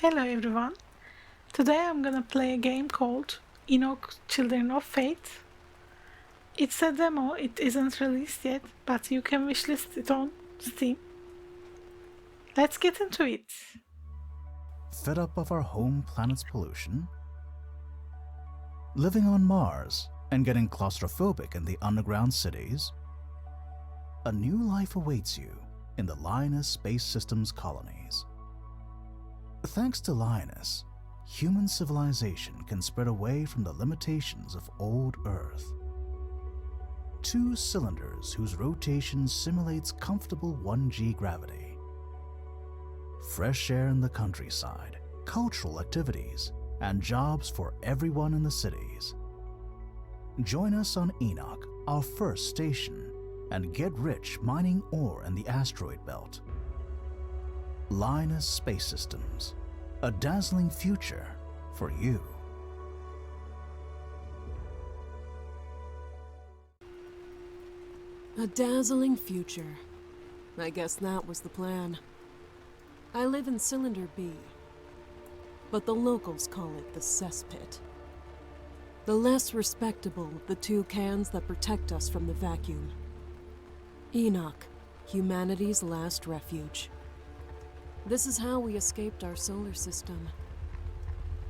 Hello everyone. Today I'm gonna play a game called Enoch Children of Fate. It's a demo, it isn't released yet, but you can wishlist it on Steam. Let's get into it. Fed up of our home planet's pollution? Living on Mars and getting claustrophobic in the underground cities? A new life awaits you in the Linus Space Systems colonies. Thanks to Linus, human civilization can spread away from the limitations of old Earth. Two cylinders whose rotation simulates comfortable 1G gravity. Fresh air in the countryside, cultural activities, and jobs for everyone in the cities. Join us on Enoch, our first station, and get rich mining ore in the asteroid belt. Linus Space Systems, a dazzling future for you. A dazzling future. I guess that was the plan. I live in Cylinder B, but the locals call it the cesspit. The less respectable of the two cans that protect us from the vacuum. Enoch, humanity's last refuge. This is how we escaped our solar system.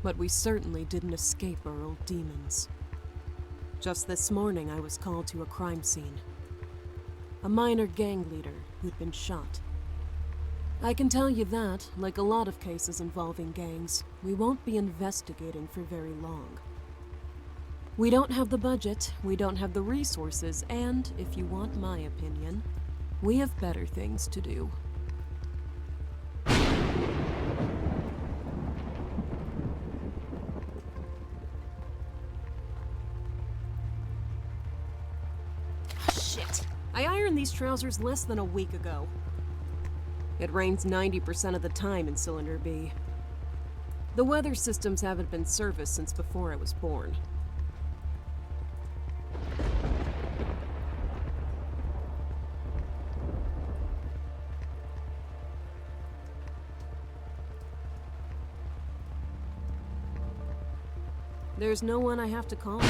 But we certainly didn't escape our old demons. Just this morning I was called to a crime scene. A minor gang leader who'd been shot. I can tell you that, like a lot of cases involving gangs, we won't be investigating for very long. We don't have the budget, we don't have the resources, and, if you want my opinion, we have better things to do. Shit! I ironed these trousers less than a week ago. It rains 90% of the time in Cylinder B. The weather systems haven't been serviced since before I was born. There's no one I have to call.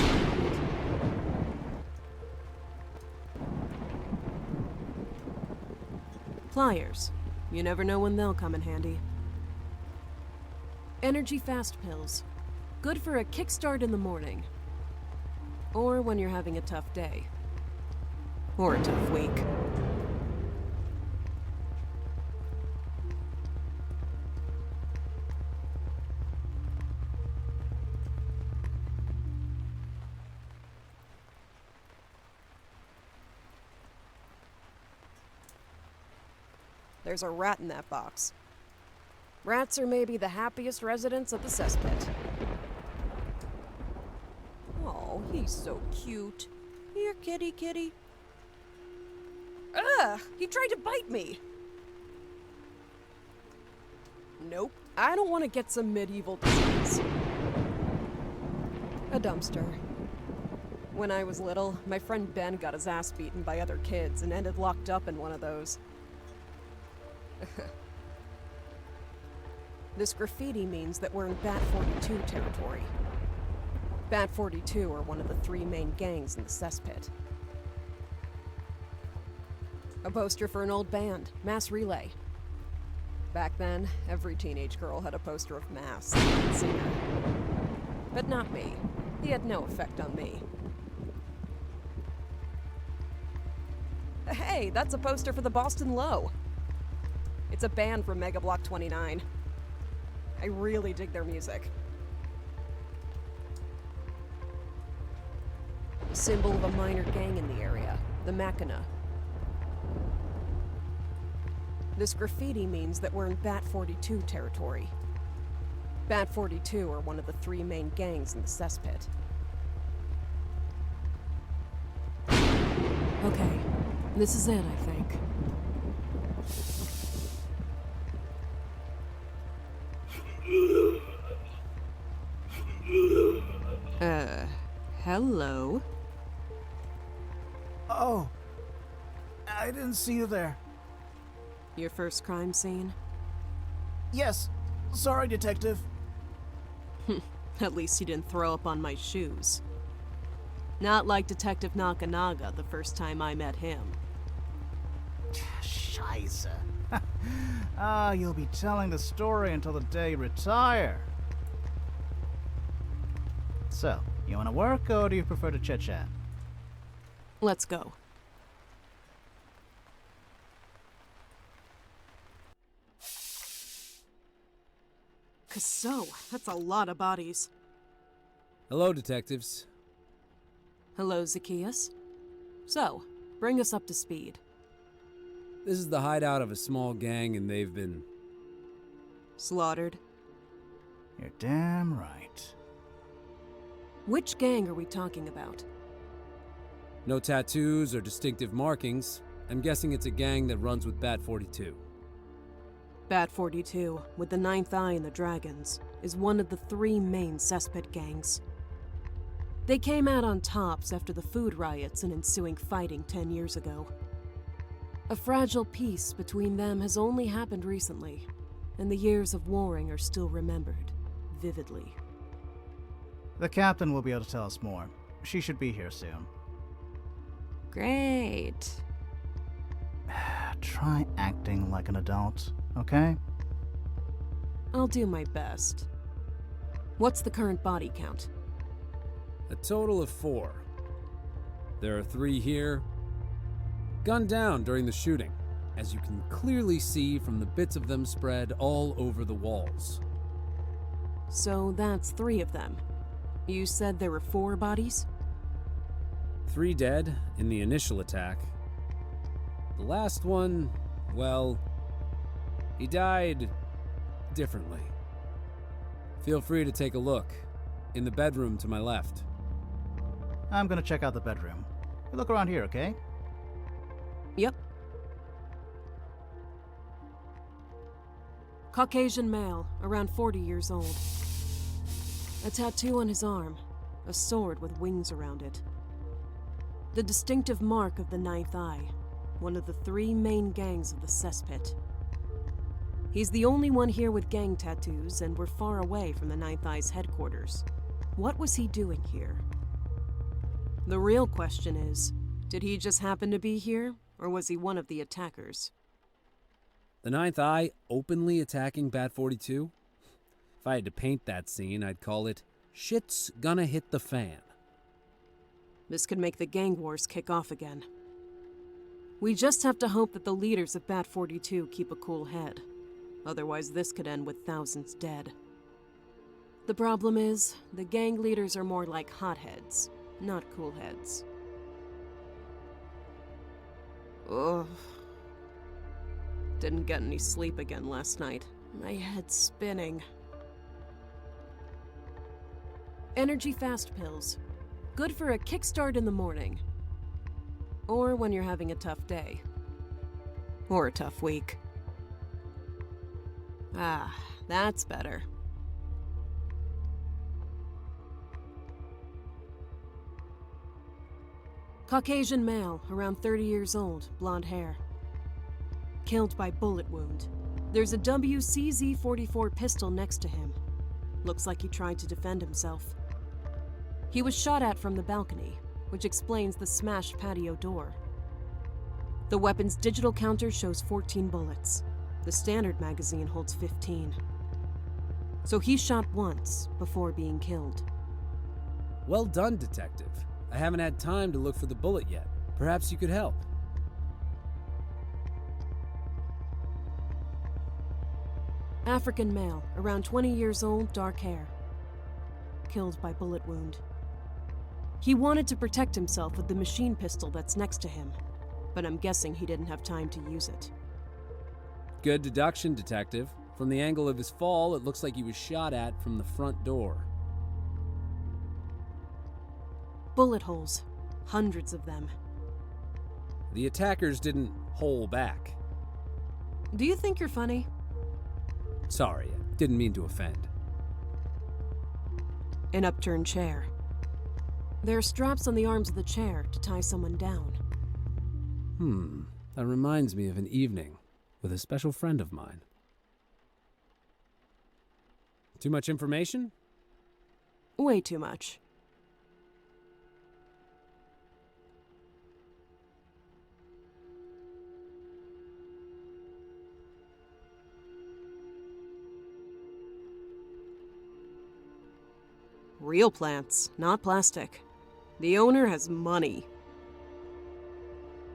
Pliers. You never know when they'll come in handy. Energy fast pills. Good for a kickstart in the morning. Or when you're having a tough day. Or a tough week. There's a rat in that box. Rats are maybe the happiest residents of the cesspit. Oh, he's so cute. Here, kitty, kitty. Ugh! He tried to bite me! Nope. I don't want to get some medieval disease. A dumpster. When I was little, my friend Ben got his ass beaten by other kids and ended locked up in one of those. This graffiti means that we're in Bat 42 territory. Bat 42 are one of the three main gangs in the cesspit. A poster for an old band, Mass Relay. Back then, every teenage girl had a poster of Mass, the lead singer. But not me. He had no effect on me. Hey, that's a poster for the Boston Low. It's a band from Mega Block 29. I really dig their music. A symbol of a minor gang in the area, the Machina. This graffiti means that we're in Bat 42 territory. Bat 42 are one of the three main gangs in the cesspit. Okay, this is it, I think. Hello? Oh, I didn't see you there. Your first crime scene? Yes, Sorry, Detective. At least he didn't throw up on my shoes. Not like Detective Nakanaga the first time I met him. Scheisse. You'll be telling the story until the day you retire. So, you want to work, or do you prefer to chit-chat? Let's go. So, that's a lot of bodies. Hello, detectives. Hello, Zacchaeus. So, bring us up to speed. This is the hideout of a small gang, and they've been... Slaughtered. You're damn right. Which gang are we talking about? No tattoos or distinctive markings. I'm guessing it's a gang that runs with Bat 42. Bat 42, with the Ninth Eye and the Dragons, is one of the 3 main cesspit gangs. They came out on tops after the food riots and ensuing fighting 10 years ago. A fragile peace between them has only happened recently, and the years of warring are still remembered, vividly. The captain will be able to tell us more. She should be here soon. Great. Try acting like an adult, okay? I'll do my best. What's the current body count? A total of 4. There are 3 here, gunned down during the shooting, as you can clearly see from the bits of them spread all over the walls. So that's 3 of them. You said there were 4 bodies? 3 dead in the initial attack. The last one, well, he died differently. Feel free to take a look. In the bedroom to my left. I'm gonna check out the bedroom. You look around here, okay? Yep. Caucasian male, around 40 years old. A tattoo on his arm, a sword with wings around it. The distinctive mark of the Ninth Eye, one of the 3 main gangs of the cesspit. He's the only one here with gang tattoos, and we're far away from the Ninth Eye's headquarters. What was he doing here? The real question is, did he just happen to be here, or was he one of the attackers? The Ninth Eye openly attacking Bat 42? If I had to paint that scene, I'd call it, shit's gonna hit the fan. This could make the gang wars kick off again. We just have to hope that the leaders of Bat 42 keep a cool head. Otherwise, this could end with thousands dead. The problem is, the gang leaders are more like hotheads, not cool heads. Ugh. Didn't get any sleep again last night. My head's spinning. Energy fast pills. Good for a kickstart in the morning. Or when you're having a tough day. Or a tough week. Ah, that's better. Caucasian male, around 30 years old, blonde hair. Killed by bullet wound. There's a WCZ-44 pistol next to him. Looks like he tried to defend himself. He was shot at from the balcony, which explains the smashed patio door. The weapon's digital counter shows 14 bullets. The standard magazine holds 15. So he shot once before being killed. Well done, detective. I haven't had time to look for the bullet yet. Perhaps you could help. African male, around 20 years old, dark hair. Killed by bullet wound. He wanted to protect himself with the machine pistol that's next to him, but I'm guessing he didn't have time to use it. Good deduction, detective. From the angle of his fall, it looks like he was shot at from the front door. Bullet holes. Hundreds of them. The attackers didn't hole back. Do you think you're funny? Sorry, I didn't mean to offend. An upturned chair. There are straps on the arms of the chair to tie someone down. That reminds me of an evening with a special friend of mine. Too much information? Way too much. Real plants, not plastic. The owner has money.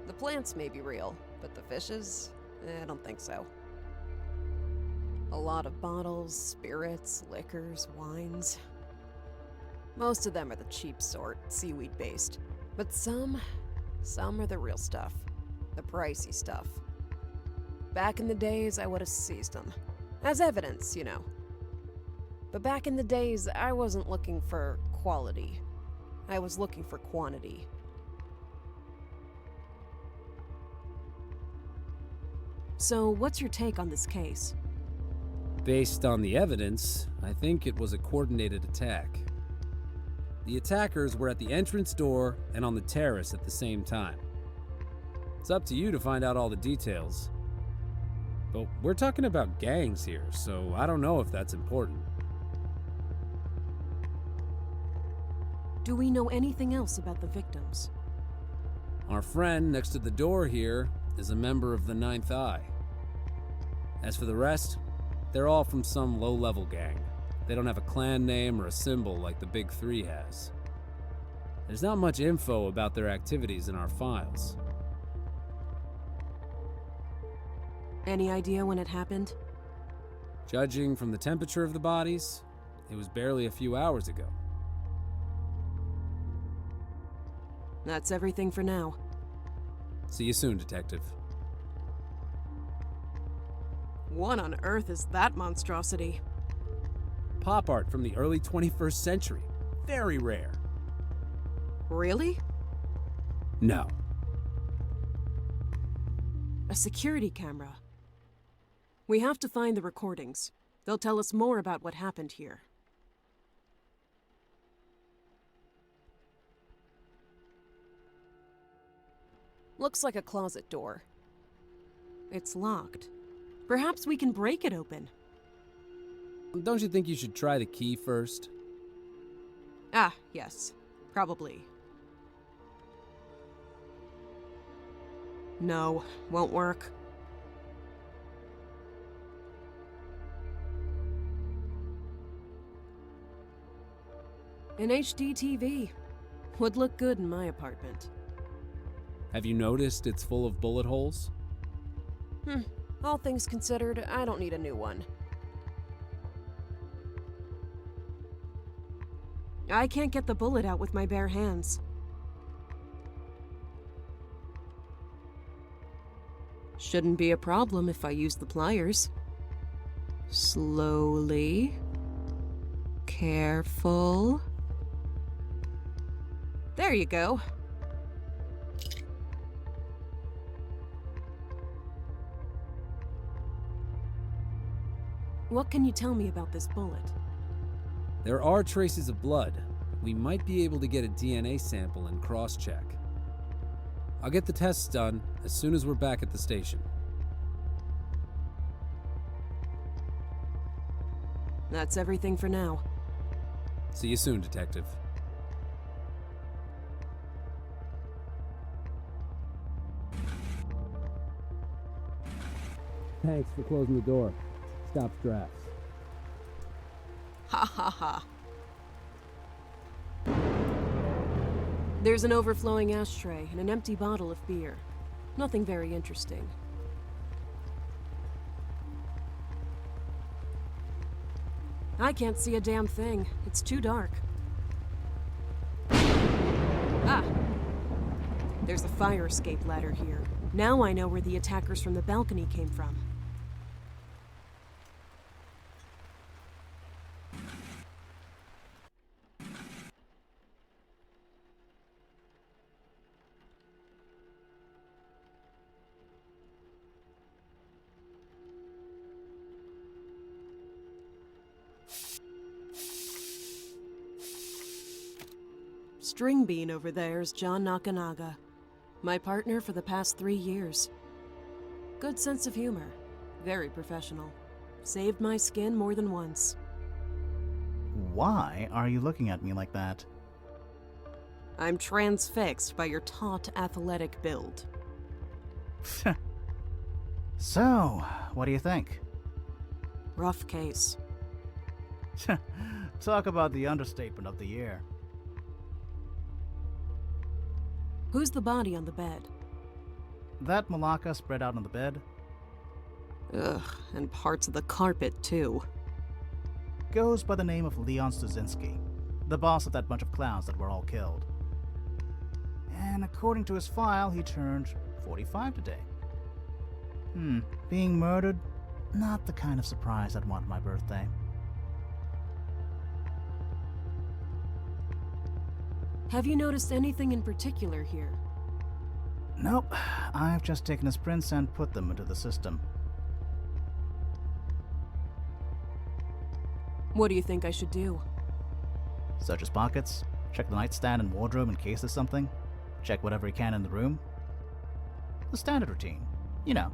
The plants may be real, but the fishes? I don't think so. A lot of bottles, spirits, liquors, wines. Most of them are the cheap sort, seaweed-based. But some are the real stuff. The pricey stuff. Back in the days, I would have seized them. As evidence, you know. But back in the days, I wasn't looking for quality. I was looking for quantity. So, what's your take on this case? Based on the evidence, I think it was a coordinated attack. The attackers were at the entrance door and on the terrace at the same time. It's up to you to find out all the details. But we're talking about gangs here, so I don't know if that's important. Do we know anything else about the victims? Our friend next to the door here is a member of the Ninth Eye. As for the rest, they're all from some low-level gang. They don't have a clan name or a symbol like the Big Three has. There's not much info about their activities in our files. Any idea when it happened? Judging from the temperature of the bodies, it was barely a few hours ago. That's everything for now. See you soon, Detective. What on earth is that monstrosity? Pop art from the early 21st century. Very rare. Really? No. A security camera. We have to find the recordings. They'll tell us more about what happened here. Looks like a closet door. It's locked. Perhaps we can break it open. Don't you think you should try the key first? Ah, yes. Probably. No, won't work. An HD TV. Would look good in my apartment. Have you noticed it's full of bullet holes? All things considered, I don't need a new one. I can't get the bullet out with my bare hands. Shouldn't be a problem if I use the pliers. Slowly. Careful. There you go. What can you tell me about this bullet? There are traces of blood. We might be able to get a DNA sample and cross-check. I'll get the tests done as soon as we're back at the station. That's everything for now. See you soon, Detective. Thanks for closing the door. Stops drafts. Ha ha ha. There's an overflowing ashtray and an empty bottle of beer. Nothing very interesting. I can't see a damn thing. It's too dark. Ah! There's a fire escape ladder here. Now I know where the attackers from the balcony came from. String bean over there's John Nakanaga, my partner for the past 3 years. Good sense of humor, very professional. Saved my skin more than once. Why are you looking at me like that? I'm transfixed by your taut athletic build. So, what do you think? Rough case. Talk about the understatement of the year. Who's the body on the bed? That Malacca spread out on the bed Ugh, and parts of the carpet, too. goes by the name of Leon Stuzinski, the boss of that bunch of clowns that were all killed. And according to his file, he turned 45 today. Being murdered? Not the kind of surprise I'd want on my birthday. Have you noticed anything in particular here? Nope, I've just taken his prints and put them into the system. What do you think I should do? Search his pockets, check the nightstand and wardrobe in case there's something, check whatever he can in the room. The standard routine, you know.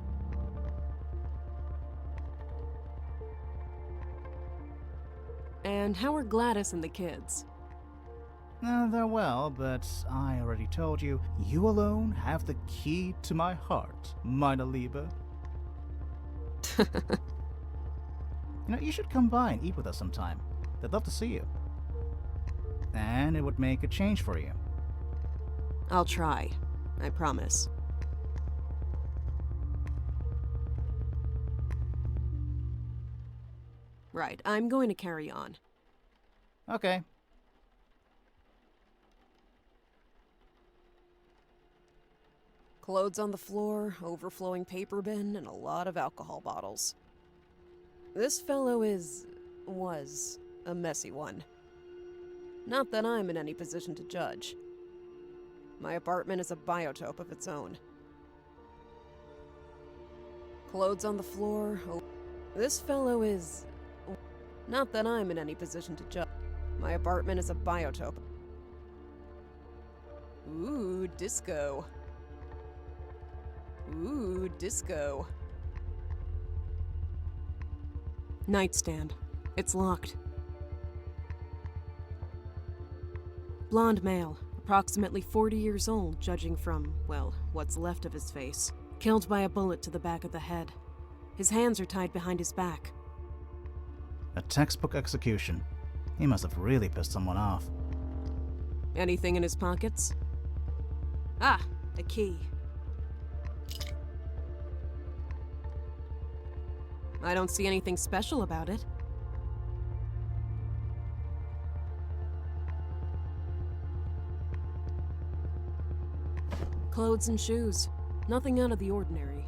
And how are Gladys and the kids? They're well, but I already told you, you alone have the key to my heart, meine Liebe. You should come by and eat with us sometime. They'd love to see you. And it would make a change for you. I'll try. I promise. Right, I'm going to carry on. Okay. Clothes on the floor, overflowing paper bin, and a lot of alcohol bottles. This fellow was a messy one. Not that I'm in any position to judge. My apartment is a biotope of its own. Clothes on the floor, this fellow is... Not that I'm in any position to judge. My apartment is a biotope. Ooh, disco. Ooh, disco. Nightstand. It's locked. Blonde male, approximately 40 years old, judging from, well, what's left of his face. Killed by a bullet to the back of the head. His hands are tied behind his back. A textbook execution. He must have really pissed someone off. Anything in his pockets? Ah, a key. I don't see anything special about it. Clothes and shoes. Nothing out of the ordinary.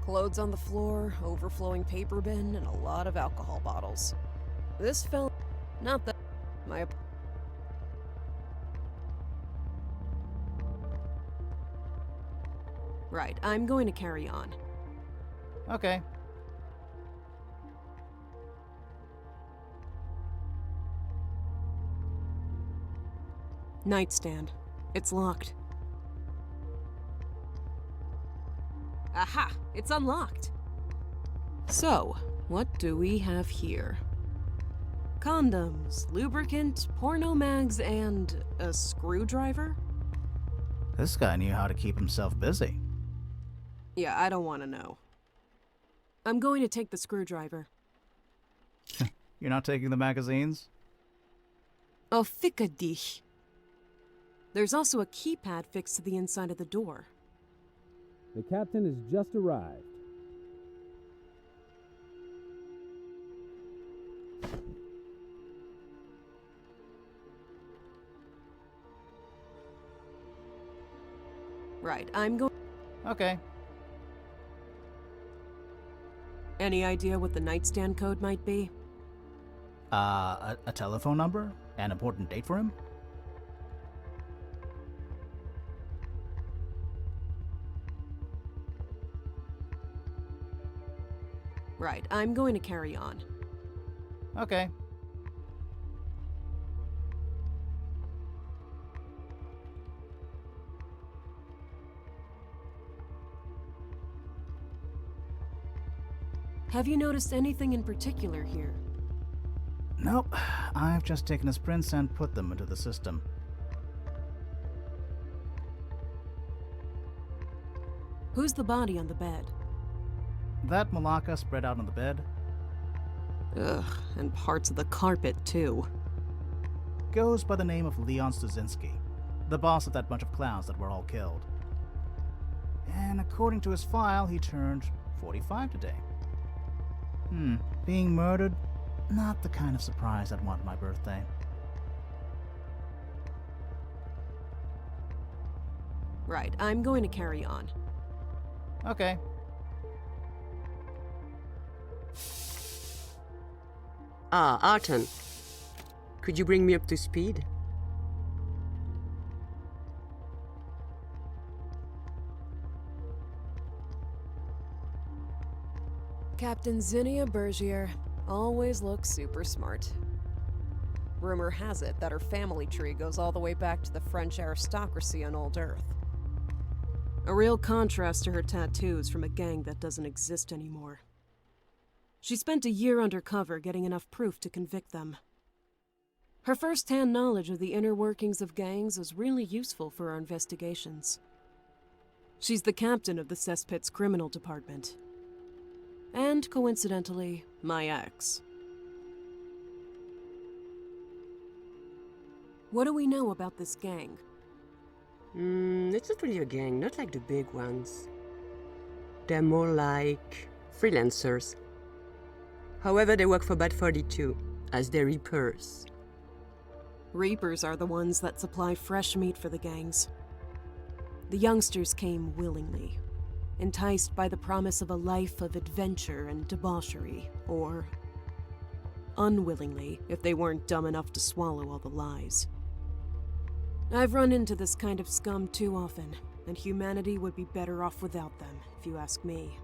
Clothes on the floor, overflowing paper bin, and a lot of alcohol bottles. This fell... Not that... My... Right, I'm going to carry on. Okay. Nightstand. It's locked. Aha! It's unlocked! So, what do we have here? Condoms, lubricant, porno mags, and a screwdriver? This guy knew how to keep himself busy. Yeah, I don't want to know. I'm going to take the screwdriver. You're not taking the magazines? Oh, ficka dich. There's also a keypad fixed to the inside of the door. The captain has just arrived. Right, I'm going... Okay. Any idea what the nightstand code might be? A telephone number? An important date for him? Right, I'm going to carry on. Okay. Have you noticed anything in particular here? Nope, I've just taken his prints and put them into the system. Who's the body on the bed? That Malacca spread out on the bed Ugh, and parts of the carpet, too. goes by the name of Leon Stuzinski, the boss of that bunch of clowns that were all killed. And according to his file, he turned 45 today. Being murdered? Not the kind of surprise I'd want on my birthday. Right, I'm going to carry on. Okay. Ah, Arton. Could you bring me up to speed? Captain Zinnia Bergier always looks super smart. Rumor has it that her family tree goes all the way back to the French aristocracy on Old Earth. A real contrast to her tattoos from a gang that doesn't exist anymore. She spent a year undercover getting enough proof to convict them. Her first-hand knowledge of the inner workings of gangs is really useful for our investigations. She's the captain of the Cesspit's criminal department. And, coincidentally, my ex. What do we know about this gang? It's not really a gang, not like the big ones. They're more like freelancers. However, they work for Bad 42 as their reapers. Reapers are the ones that supply fresh meat for the gangs. The youngsters came willingly, enticed by the promise of a life of adventure and debauchery, or unwillingly if they weren't dumb enough to swallow all the lies. I've run into this kind of scum too often, and humanity would be better off without them, if you ask me.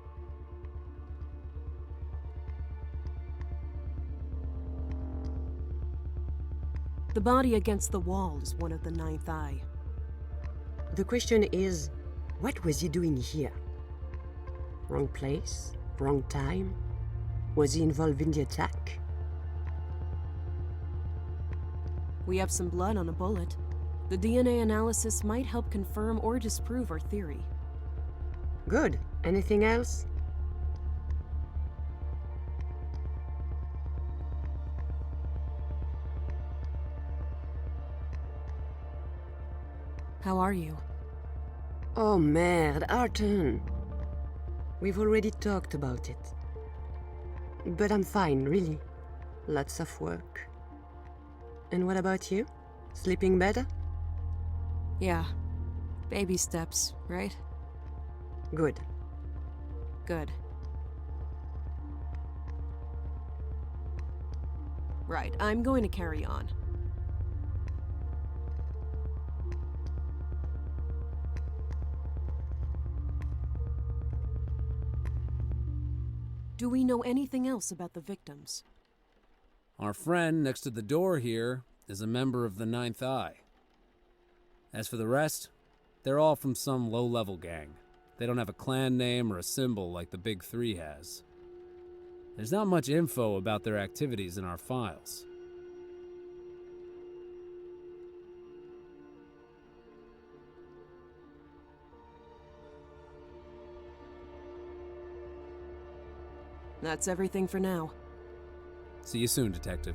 The body against the wall is one of the Ninth Eye. The question is, what was he doing here? Wrong place? Wrong time? Was he involved in the attack? We have some blood on a bullet. The DNA analysis might help confirm or disprove our theory. Good. Anything else? How are you? Oh merde, Arton. We've already talked about it. But I'm fine, really. Lots of work. And what about you? Sleeping better? Yeah. Baby steps, right? Good. Good. Right, I'm going to carry on. Do we know anything else about the victims? Our friend next to the door here is a member of the Ninth Eye. As for the rest, they're all from some low-level gang. They don't have a clan name or a symbol like the Big Three has. There's not much info about their activities in our files. That's everything for now. See you soon, Detective.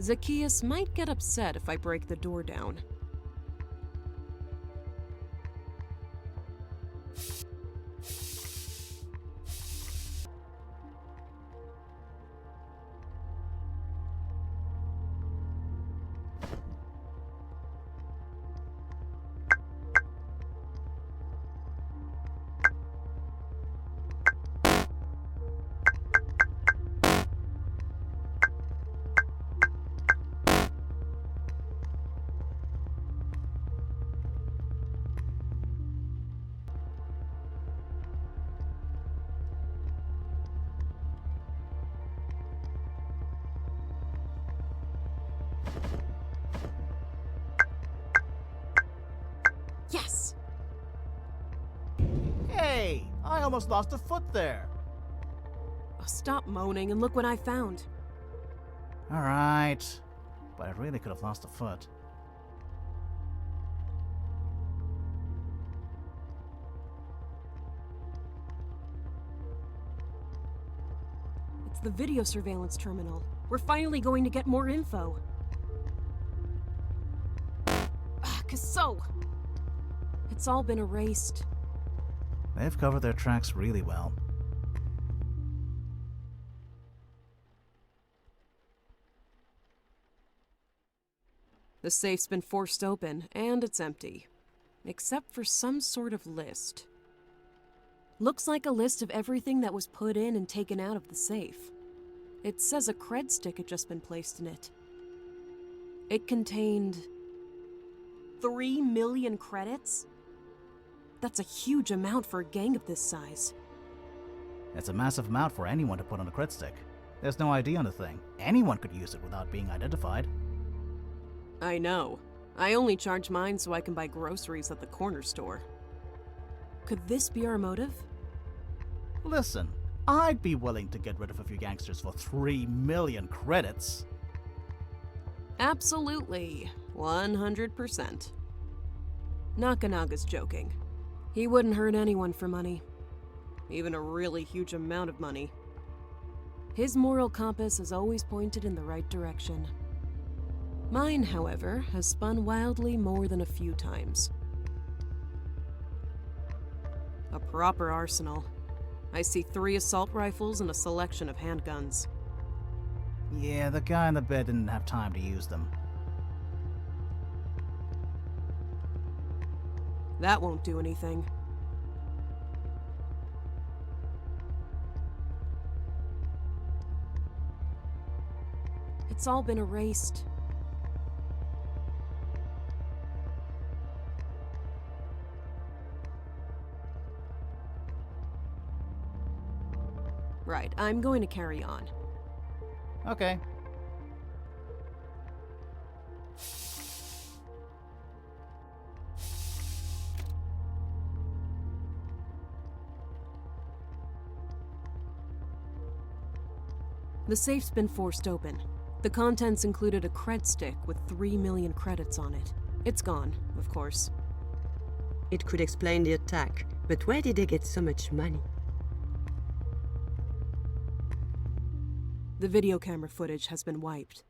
Zacchaeus might get upset if I break the door down. I almost lost a foot there. Oh, stop moaning and look what I found. Alright. But I really could have lost a foot. It's the video surveillance terminal. We're finally going to get more info. So, it's all been erased. They've covered their tracks really well. The safe's been forced open, and it's empty. Except for some sort of list. Looks like a list of everything that was put in and taken out of the safe. It says a cred stick had just been placed in it. It contained 3 million credits? That's a huge amount for a gang of this size. It's a massive amount for anyone to put on a cred stick. There's no ID on the thing. Anyone could use it without being identified. I know. I only charge mine so I can buy groceries at the corner store. Could this be our motive? Listen, I'd be willing to get rid of a few gangsters for 3 million credits. Absolutely. 100%. Nakanaga's joking. He wouldn't hurt anyone for money. Even a really huge amount of money. His moral compass has always pointed in the right direction. Mine, however, has spun wildly more than a few times. A proper arsenal. I see 3 assault rifles and a selection of handguns. Yeah, the guy in the bed didn't have time to use them. That won't do anything. It's all been erased. Right, I'm going to carry on. Okay. The safe's been forced open. The contents included a cred stick with 3 million credits on it. It's gone, of course. It could explain the attack, but where did they get so much money? The video camera footage has been wiped.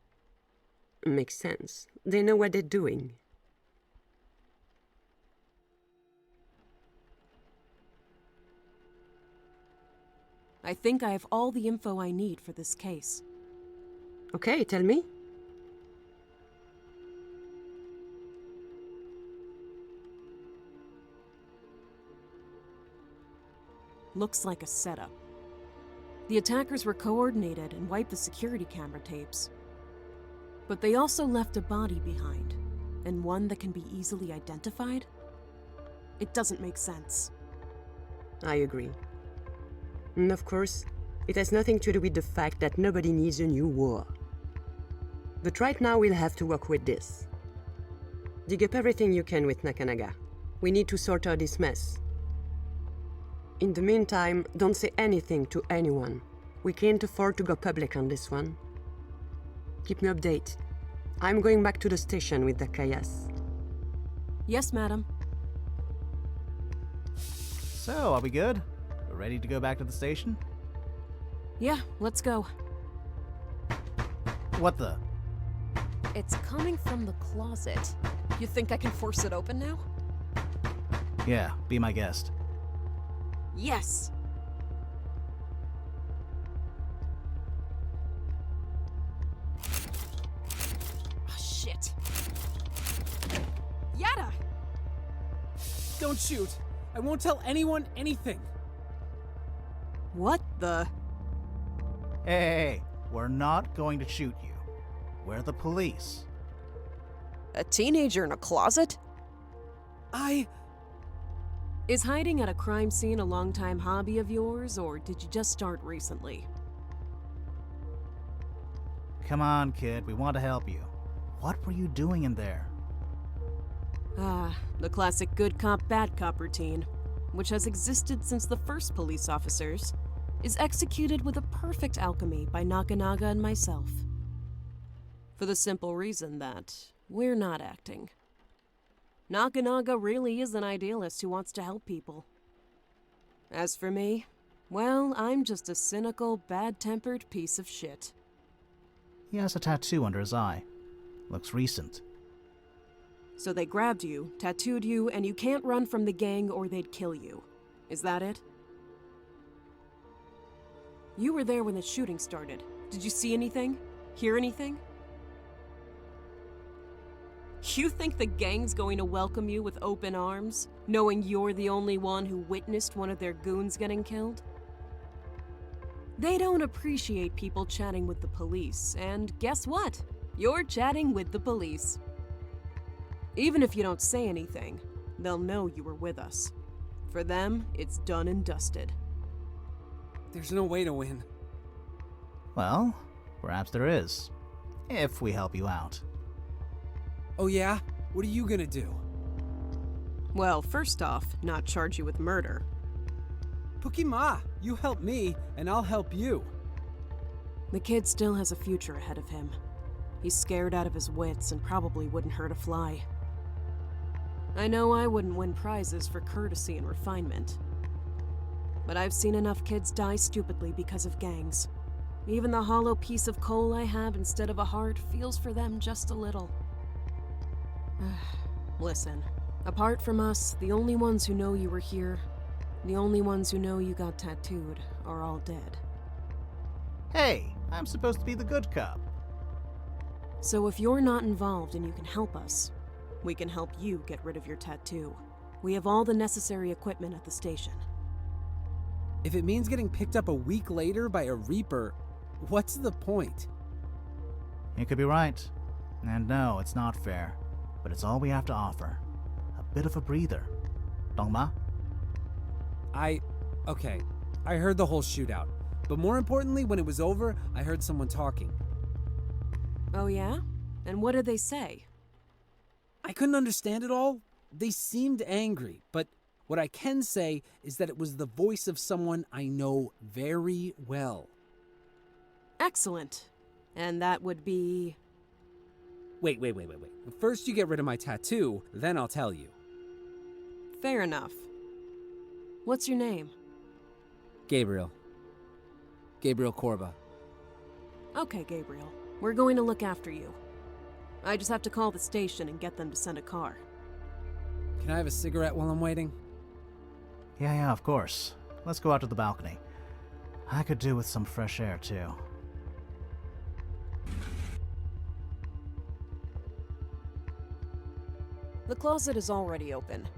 Makes sense. They know what they're doing. I think I have all the info I need for this case. Okay, tell me. Looks like a setup. The attackers were coordinated and wiped the security camera tapes. But they also left a body behind, and one that can be easily identified? It doesn't make sense. I agree. And of course, it has nothing to do with the fact that nobody needs a new war. But right now we'll have to work with this. Dig up everything you can with Nakanaga. We need to sort out this mess. In the meantime, don't say anything to anyone. We can't afford to go public on this one. Keep me updated. I'm going back to the station with the Kayas. Yes, madam. So, are we good? We're ready to go back to the station? Yeah, let's go. What the? It's coming from the closet. You think I can force it open now? Yeah, be my guest. Yes! Oh, shit. Yada! Don't shoot! I won't tell anyone anything! What the? Hey, we're not going to shoot you. We're the police. A teenager in a closet? I... Is hiding at a crime scene a long-time hobby of yours, or did you just start recently? Come on, kid, we want to help you. What were you doing in there? Ah, the classic good cop, bad cop routine. which has existed since the first police officers, is executed with a perfect alchemy by Nakanaga and myself. For the simple reason that we're not acting. Nakanaga really is an idealist who wants to help people. As for me, well, I'm just a cynical, bad-tempered piece of shit. He has a tattoo under his eye. Looks recent. So they grabbed you, tattooed you, and you can't run from the gang or they'd kill you. Is that it? You were there when the shooting started. Did you see anything? Hear anything? You think the gang's going to welcome you with open arms, knowing you're the only one who witnessed one of their goons getting killed? They don't appreciate people chatting with the police, and guess what? You're chatting with the police. Even if you don't say anything, they'll know you were with us. For them, it's done and dusted. There's no way to win. Well, perhaps there is. If we help you out. Oh yeah? What are you gonna do? Well, first off, not charge you with murder. Pukima, you help me, and I'll help you. The kid still has a future ahead of him. He's scared out of his wits and probably wouldn't hurt a fly. I know I wouldn't win prizes for courtesy and refinement. But I've seen enough kids die stupidly because of gangs. Even the hollow piece of coal I have instead of a heart feels for them just a little. Listen, apart from us, the only ones who know you were here, the only ones who know you got tattooed, are all dead. Hey, I'm supposed to be the good cop. So if you're not involved and you can help us, we can help you get rid of your tattoo. We have all the necessary equipment at the station. If it means getting picked up a week later by a Reaper, what's the point? You could be right. And no, it's not fair. But it's all we have to offer. A bit of a breather. Dongma? Okay, I heard the whole shootout. But more importantly, when it was over, I heard someone talking. Oh yeah? And what did they say? I couldn't understand it all. They seemed angry, but what I can say is that it was the voice of someone I know very well. Excellent. And that would be... Wait. First you get rid of my tattoo, then I'll tell you. Fair enough. What's your name? Gabriel. Gabriel Corba. Okay, Gabriel. We're going to look after you. I just have to call the station and get them to send a car. Can I have a cigarette while I'm waiting? Yeah, of course. Let's go out to the balcony. I could do with some fresh air, too. The closet is already open.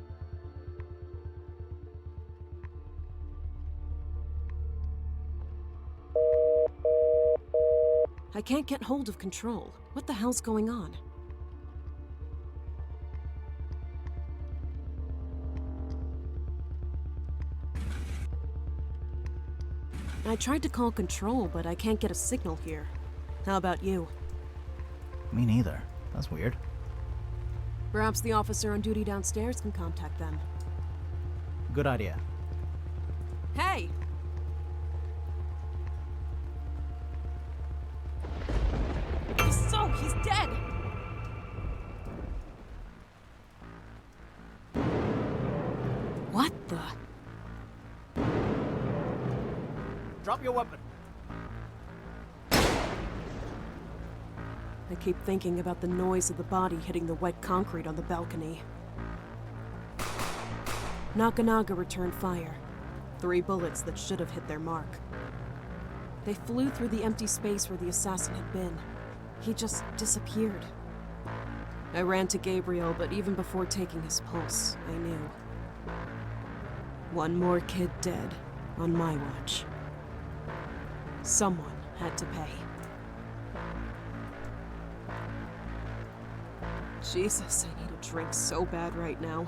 I can't get hold of control. What the hell's going on? I tried to call control, but I can't get a signal here. How about you? Me neither. That's weird. Perhaps the officer on duty downstairs can contact them. Good idea. Hey! He's dead! What the? Drop your weapon. I keep thinking about the noise of the body hitting the wet concrete on the balcony. Nakanaga returned fire. 3 bullets that should have hit their mark. They flew through the empty space where the assassin had been. He just disappeared. I ran to Gabriel, but even before taking his pulse, I knew. One more kid dead on my watch. Someone had to pay. Jesus, I need a drink so bad right now.